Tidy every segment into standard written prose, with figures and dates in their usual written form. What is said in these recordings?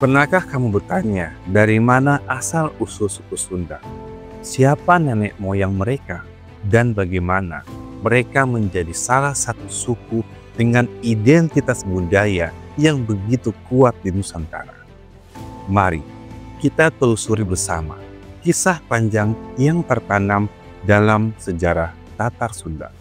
Pernahkah kamu bertanya dari mana asal-usul suku Sunda? Siapa nenek moyang mereka? Dan bagaimana mereka menjadi salah satu suku dengan identitas budaya yang begitu kuat di Nusantara? Mari kita telusuri bersama kisah panjang yang tertanam dalam sejarah Tatar Sunda.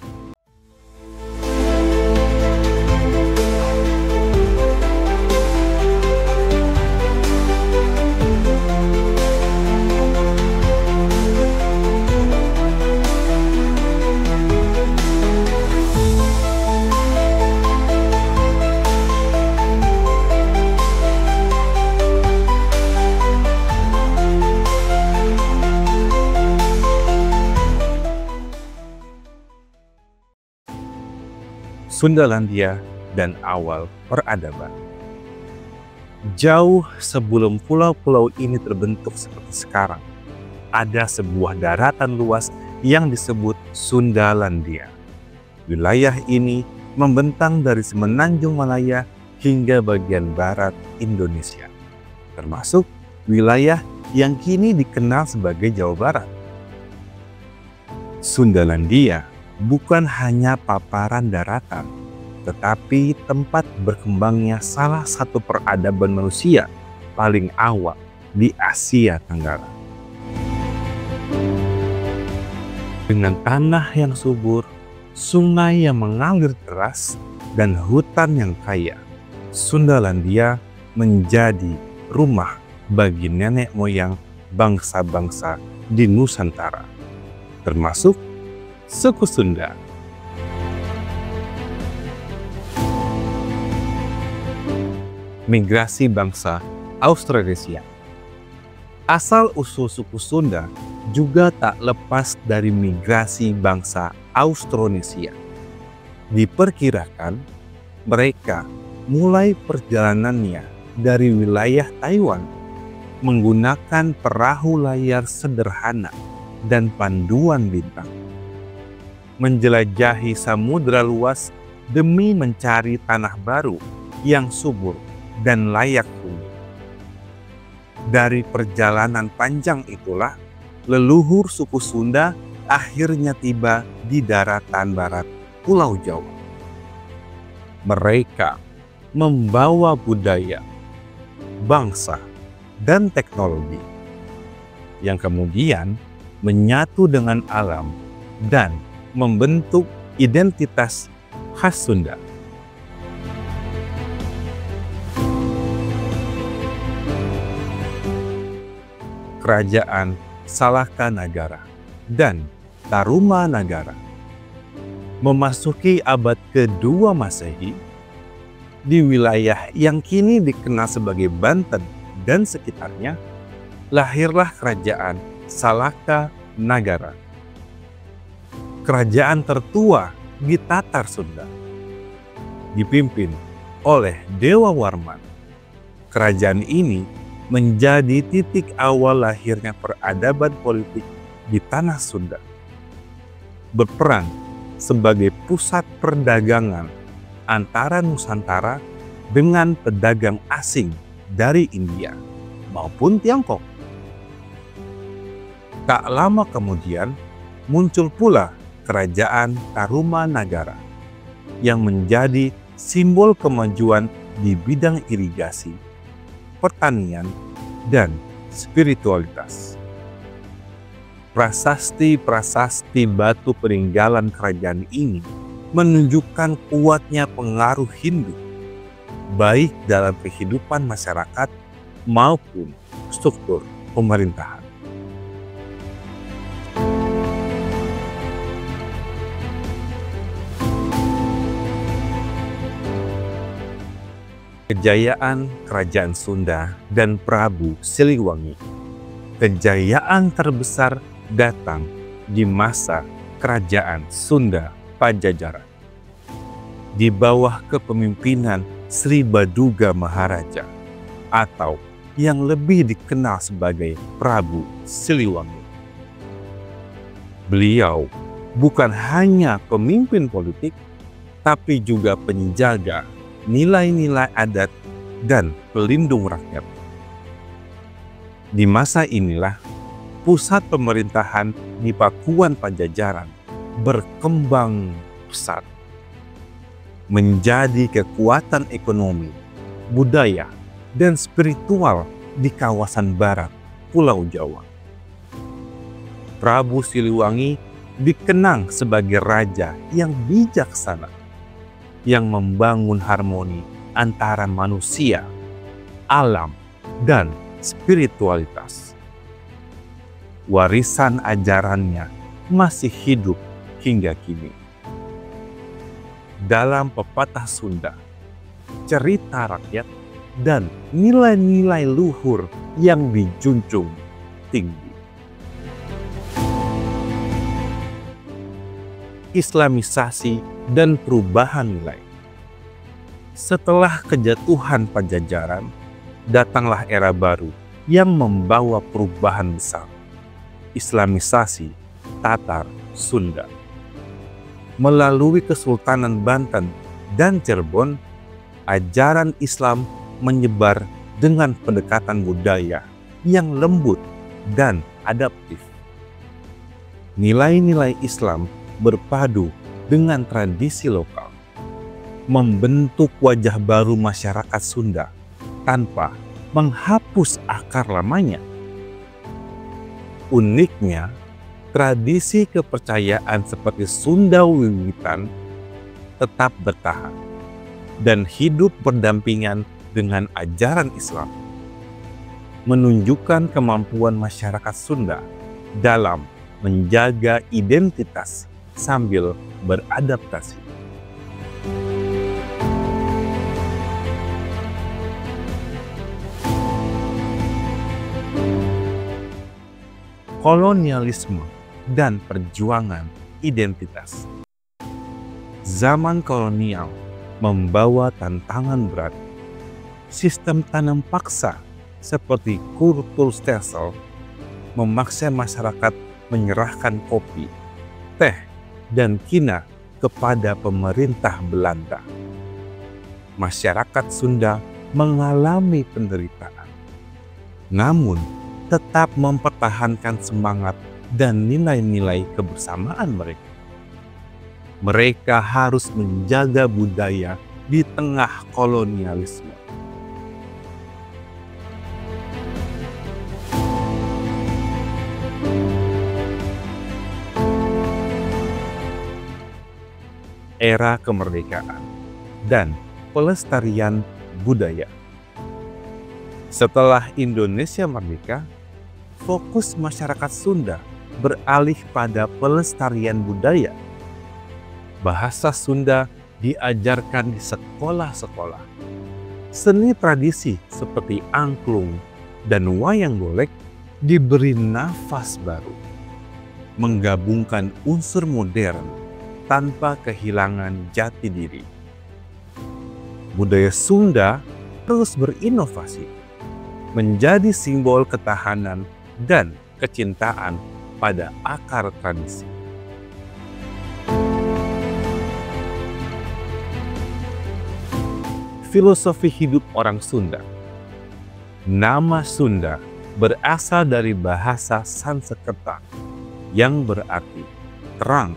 Sundalandia dan awal peradaban. Jauh sebelum pulau-pulau ini terbentuk seperti sekarang, ada sebuah daratan luas yang disebut Sundalandia. Wilayah ini membentang dari Semenanjung Malaya hingga bagian barat Indonesia, termasuk wilayah yang kini dikenal sebagai Jawa Barat. Sundalandia bukan hanya paparan daratan, tetapi tempat berkembangnya salah satu peradaban manusia paling awal di Asia Tenggara. Dengan tanah yang subur, sungai yang mengalir deras, dan hutan yang kaya, Sundalandia menjadi rumah bagi nenek moyang bangsa-bangsa di Nusantara, termasuk suku Sunda. Migrasi bangsa Austronesia. Asal-usul suku Sunda juga tak lepas dari migrasi bangsa Austronesia. Diperkirakan mereka mulai perjalanannya dari wilayah Taiwan menggunakan perahu layar sederhana dan panduan bintang, menjelajahi samudera luas demi mencari tanah baru yang subur dan layak huni. Dari perjalanan panjang itulah, leluhur suku Sunda akhirnya tiba di daratan barat Pulau Jawa. Mereka membawa budaya, bangsa, dan teknologi yang kemudian menyatu dengan alam dan membentuk identitas khas Sunda. Kerajaan Salaka-Nagara dan Tarumanagara. Memasuki abad kedua Masehi, di wilayah yang kini dikenal sebagai Banten dan sekitarnya, lahirlah kerajaan Salaka-Nagara. Kerajaan tertua di Tatar Sunda, dipimpin oleh Dewa Warman. Kerajaan ini menjadi titik awal lahirnya peradaban politik di tanah Sunda. Berperan sebagai pusat perdagangan antara Nusantara dengan pedagang asing dari India maupun Tiongkok. Tak lama kemudian muncul pula kerajaan Tarumanagara yang menjadi simbol kemajuan di bidang irigasi, pertanian, dan spiritualitas. Prasasti-prasasti batu peninggalan kerajaan ini menunjukkan kuatnya pengaruh Hindu, baik dalam kehidupan masyarakat maupun struktur pemerintahan. Kejayaan Kerajaan Sunda dan Prabu Siliwangi. Kejayaan terbesar datang di masa Kerajaan Sunda Pajajaran. Di bawah kepemimpinan Sri Baduga Maharaja atau yang lebih dikenal sebagai Prabu Siliwangi. Beliau bukan hanya pemimpin politik, tapi juga penjaga nilai-nilai adat dan pelindung rakyat. Di masa inilah pusat pemerintahan di Pakuan Pajajaran berkembang pesat, menjadi kekuatan ekonomi, budaya, dan spiritual di kawasan barat Pulau Jawa. Prabu Siliwangi dikenang sebagai raja yang bijaksana, yang membangun harmoni antara manusia, alam, dan spiritualitas. Warisan ajarannya masih hidup hingga kini. Dalam pepatah Sunda, cerita rakyat dan nilai-nilai luhur yang dijunjung tinggi. Islamisasi dan perubahan nilai. Setelah kejatuhan Pajajaran, datanglah era baru yang membawa perubahan besar. Islamisasi Tatar Sunda. Melalui Kesultanan Banten dan Cirebon, ajaran Islam menyebar dengan pendekatan budaya yang lembut dan adaptif. Nilai-nilai Islam berpadu dengan tradisi lokal, membentuk wajah baru masyarakat Sunda tanpa menghapus akar lamanya. Uniknya, tradisi kepercayaan seperti Sunda Wiwitan tetap bertahan dan hidup berdampingan dengan ajaran Islam, menunjukkan kemampuan masyarakat Sunda dalam menjaga identitas sambil beradaptasi. Kolonialisme dan perjuangan identitas. Zaman kolonial membawa tantangan berat. Sistem tanam paksa seperti Kultur Stelsel memaksa masyarakat menyerahkan kopi, teh, dan kina kepada pemerintah Belanda. Masyarakat Sunda mengalami penderitaan, namun tetap mempertahankan semangat dan nilai-nilai kebersamaan mereka. Mereka harus menjaga budaya di tengah kolonialisme. Era kemerdekaan dan pelestarian budaya. Setelah Indonesia merdeka, fokus masyarakat Sunda beralih pada pelestarian budaya. Bahasa Sunda diajarkan di sekolah-sekolah. Seni tradisi seperti angklung dan wayang golek diberi nafas baru, menggabungkan unsur modern tanpa kehilangan jati diri. Budaya Sunda terus berinovasi, menjadi simbol ketahanan dan kecintaan pada akar tradisi. Filosofi hidup orang Sunda. Nama Sunda berasal dari bahasa Sanskerta yang berarti terang,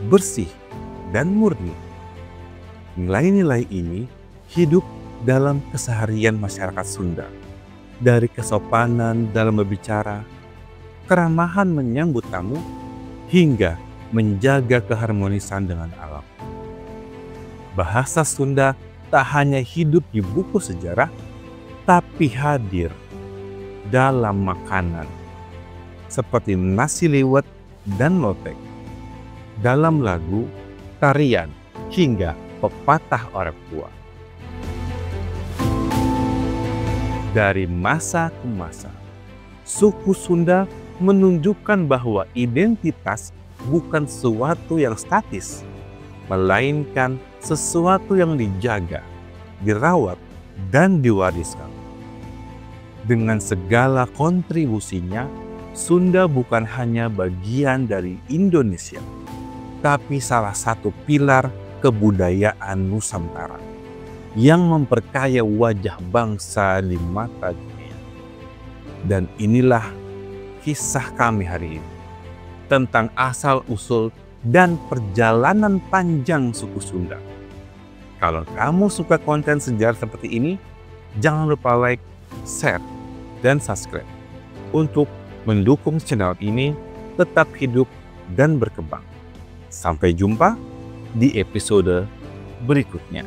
bersih, dan murni. Nilai-nilai ini hidup dalam keseharian masyarakat Sunda, dari kesopanan dalam berbicara, keramahan menyambut tamu, hingga menjaga keharmonisan dengan alam. Bahasa Sunda tak hanya hidup di buku sejarah, tapi hadir dalam makanan, seperti nasi liwet dan lotek, dalam lagu, tarian, hingga pepatah orang tua. Dari masa ke masa, suku Sunda menunjukkan bahwa identitas bukan sesuatu yang statis, melainkan sesuatu yang dijaga, dirawat, dan diwariskan. Dengan segala kontribusinya, Sunda bukan hanya bagian dari Indonesia, tapi salah satu pilar kebudayaan Nusantara yang memperkaya wajah bangsa di mata dunia. Dan inilah kisah kami hari ini tentang asal-usul dan perjalanan panjang suku Sunda. Kalau kamu suka konten sejarah seperti ini, jangan lupa like, share, dan subscribe untuk mendukung channel ini tetap hidup dan berkembang. Sampai jumpa di episode berikutnya.